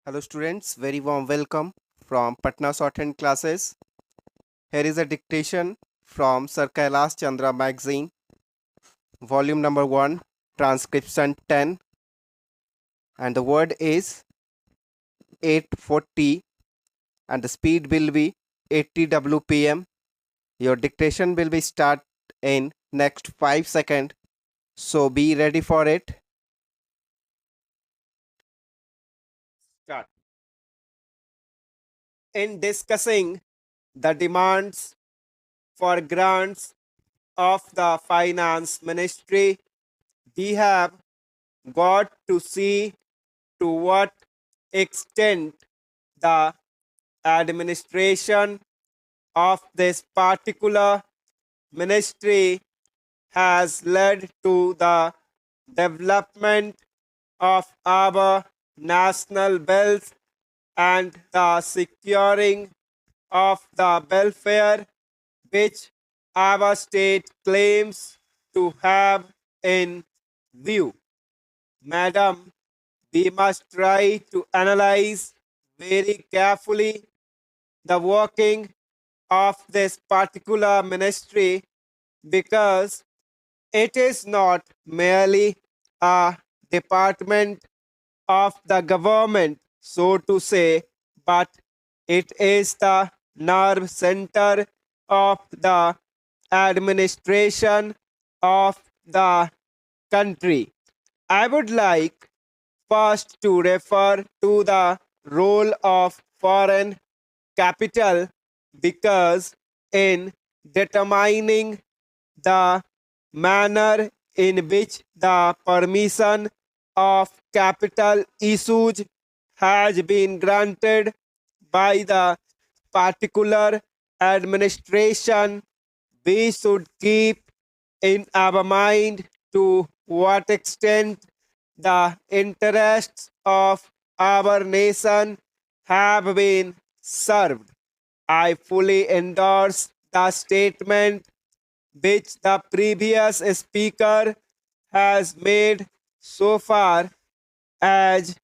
Hello students, very warm welcome from Patna Shorthand classes. Here is a dictation from Sir Kailash Chandra magazine, volume number 1, transcription 10, and the word is 840 and the speed will be 80 WPM. Your dictation will be start in next 5 seconds. So be ready for it. Start. In discussing the demands for grants of the finance ministry, we have got to see to what extent the administration of this particular ministry has led to the development of our national wealth and the securing of the welfare which our state claims to have in view. Madam, we must try to analyze very carefully the working of this particular ministry because it is not merely a department of the government, so to say, but it is the nerve center of the administration of the country. I would like first to refer to the role of foreign capital because in determining the manner in which the permission of capital issues has been granted by the particular administration, we should keep in our mind to what extent the interests of our nation have been served. I fully endorse the statement which the previous speaker has made so far as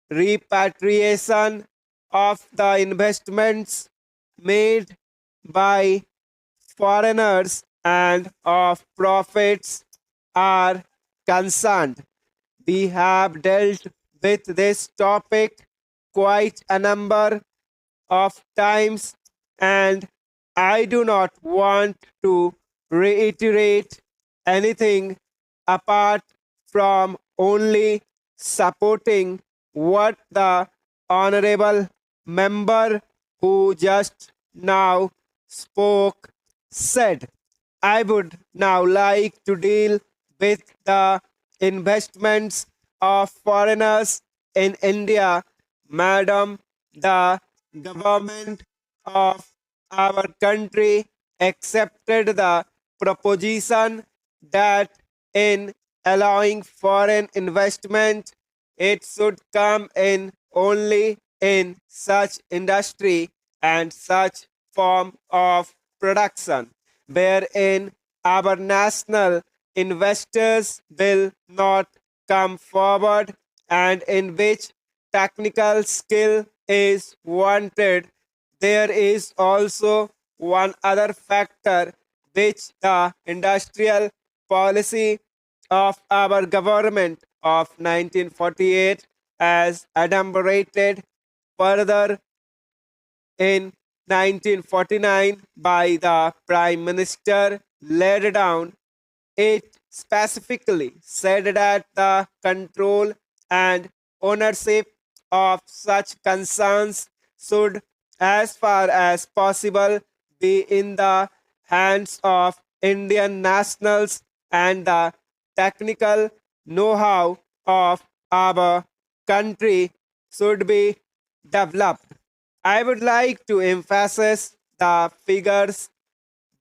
repatriation of the investments made by foreigners and of profits are concerned. We have dealt with this topic quite a number of times, and I do not want to reiterate anything apart from only supporting what the honorable member who just now spoke said. I would now like to deal with the investments of foreigners in India. Madam, the government of our country accepted the proposition that in allowing foreign investment, it should come in only in such industry and such form of production wherein our national investors will not come forward and in which technical skill is wanted. There is also one other factor which the industrial policy of our government of 1948 as adumbrated further in 1949 by the Prime Minister laid down. It specifically said that the control and ownership of such concerns should, as far as possible, be in the hands of Indian nationals and the technical know how of our country should be developed. I would like to emphasize the figures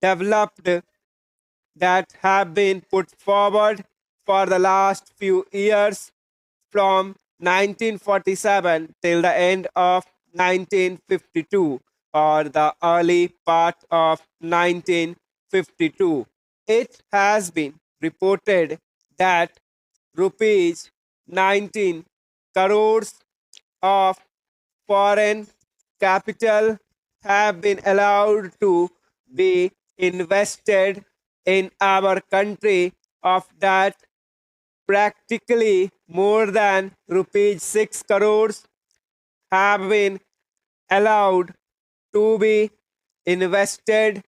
developed that have been put forward for the last few years from 1947 till the end of 1952 or the early part of 1952. It has been reported that rupees 19 crores of foreign capital have been allowed to be invested in our country. Of that, practically more than rupees 6 crores have been allowed to be invested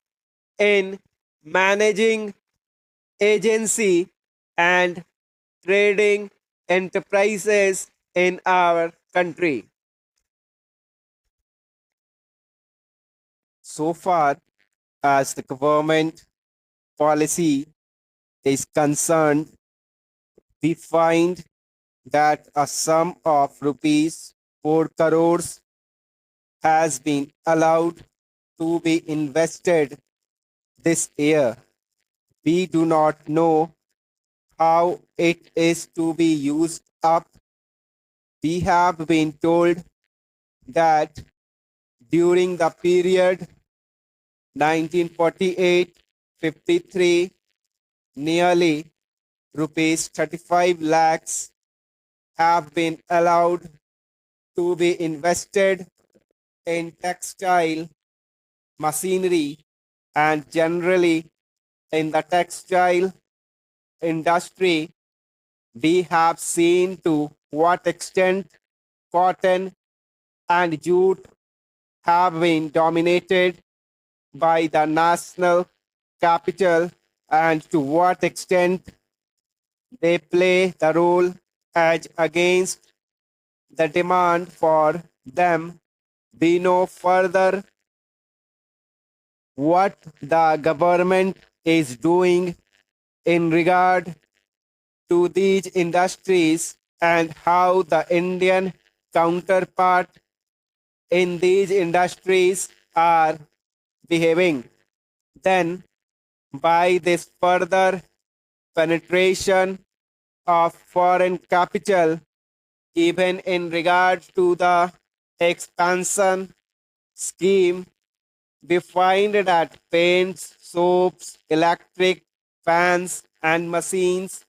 in managing agency and trading enterprises in our country. So far as the government policy is concerned, we find that a sum of rupees 4 crores has been allowed to be invested this year. We do not know how it is to be used up. We have been told that during the period 1948-53, nearly rupees 35 lakhs have been allowed to be invested in textile machinery and generally in the textile industry. We have seen to what extent cotton and jute have been dominated by the national capital and to what extent they play the role as against the demand for them. We know further what the government is doing in regard to these industries and how the Indian counterpart in these industries are behaving. Then, by this further penetration of foreign capital, even in regard to the expansion scheme, we find that paints, soaps, electric fans, and machines,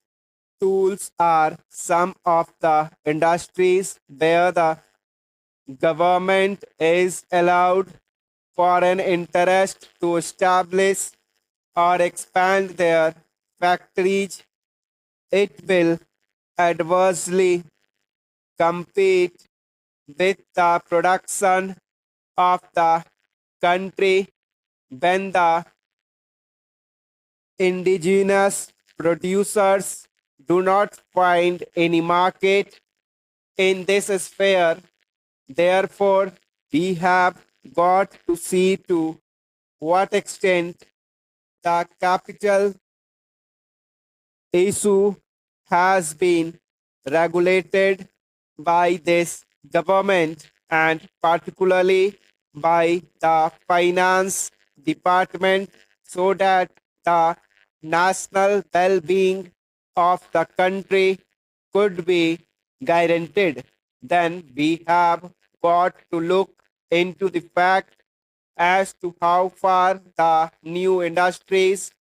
tools are some of the industries where the government is allowed foreign interest to establish or expand their factories. It will adversely compete with the production of the country when the indigenous producers do not find any market in this sphere. Therefore, we have got to see to what extent the capital issue has been regulated by this government and particularly by the finance department so that the national well-being of the country could be guaranteed. Then we have got to look into the fact as to how far the new industries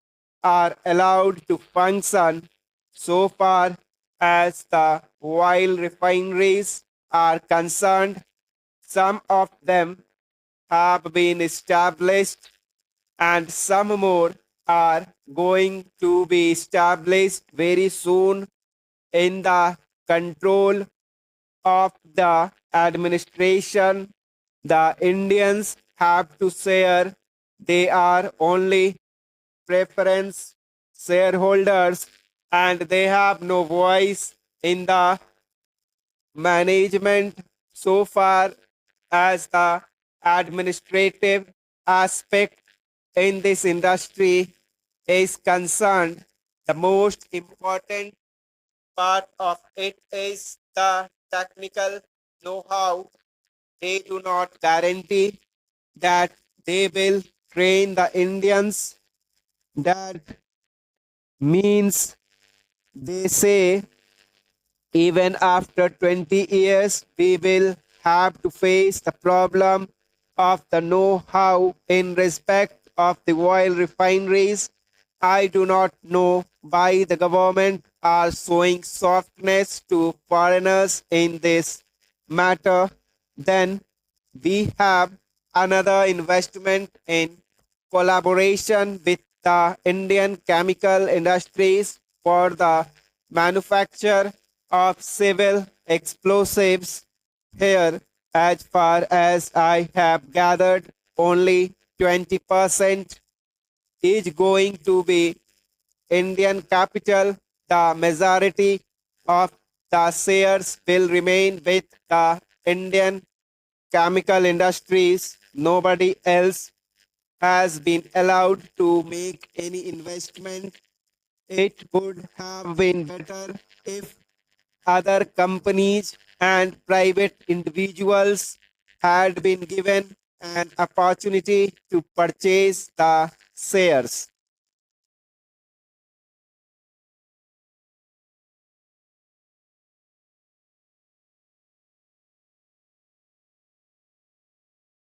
are allowed to function so far as the oil refineries are concerned. Some of them have been established and some more are going to be established very soon in the control of the administration. The Indians have to share. They are only preference shareholders and they have no voice in the management so far as the administrative aspect in this industry is concerned. The most important part of it is the technical know-how. They do not guarantee that they will train the Indians. That means they say even after 20 years, we will have to face the problem of the know-how in respect of the oil refineries. I do not know why the government are showing softness to foreigners in this matter. Then we have another investment in collaboration with the Indian chemical industries for the manufacture of civil explosives. Here, as far as I have gathered, only 20% is going to be Indian capital. The majority of the shares will remain with the Indian chemical industries. Nobody else has been allowed to make any investment. It would have been better if other companies and private individuals had been given an opportunity to purchase the shares.